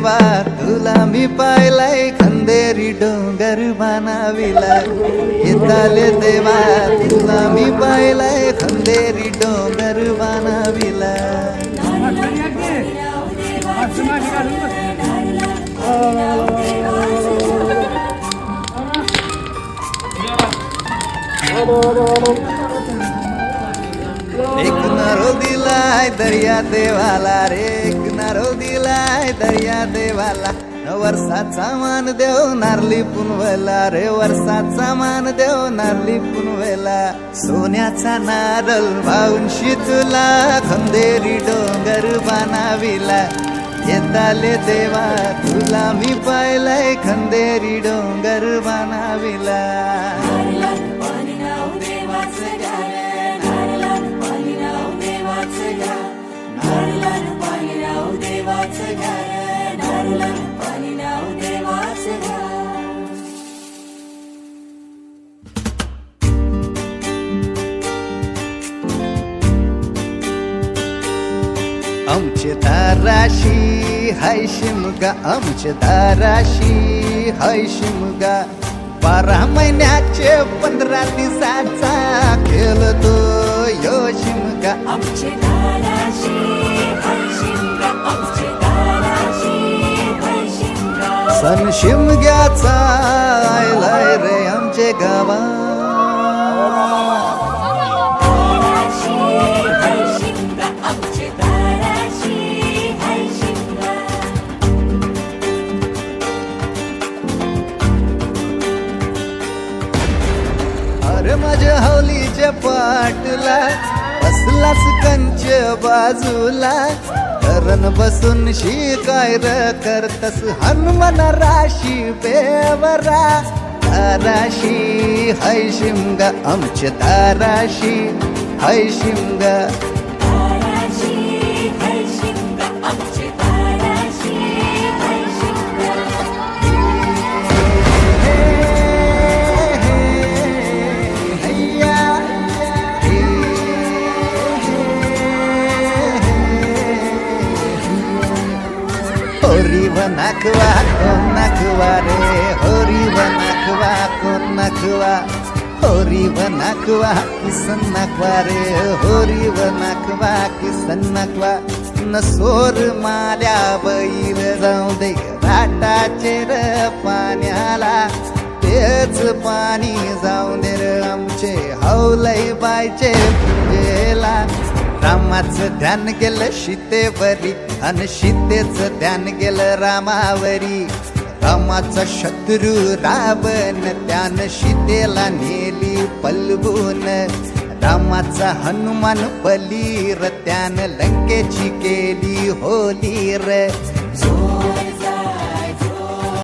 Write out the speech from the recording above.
देवा तुला मी पाहिलाय खंदेरी डोंगर बनाविला येताले देवा तुला मी पाहिलाय खंदेरी डोंगर बनाविला एक नारो दिलाय दर्या देवाला रे एक नारो दिलाय दर्या देवाला वर्षाचा मान देव नारली पुनवेला रे वर्षाचा मान देव नारली पुनवेला सोन्याचा नारळ वाहून तुला खंदेरी डोंगर बनाविला येताले देवा तुला मी पाहिलाय खंदेरी डोंगर बनाविला आमचे दाराशी हाय शिमगा आमचे दाराशी हाय शिमगा 12 महिन्याचे 15 दिवसाचा खेळतो यो शिमगा आमचे दाराशी हाय शिमगा आमचे दाराशी हाय शिमगा सण शिमग्याचा आयलाय रे आमचे गावा अरे माझ्या हौलीच्या पाटला बसलास कंच बाजूला धरण बसून शिकाय र करतस हनुमान राशी बेवरा दाराशी हाय शिमगा आमच्या दाराशी हाय शिमगा होरी वनाकवा कोण नखवा रे होरी वनाकवा कोण नखवा होरी वनाकवा किसन नखवा रे होरी वनाकवा किसन नखवा नसोर माल्या बैल जाऊ दे घाटाचे र पाण्याला तेच पाणी जाऊ दे र आमचे हौलई बायचे पूजेला रामाचं ध्यान गेलं सीतेवरी आणि सीतेचं ध्यान गेलं रामावरी रामाचा शत्रू रावण त्यानं सीतेला नेली पलवून रामाचा हनुमान बली र त्यानं लंकेची केली होली र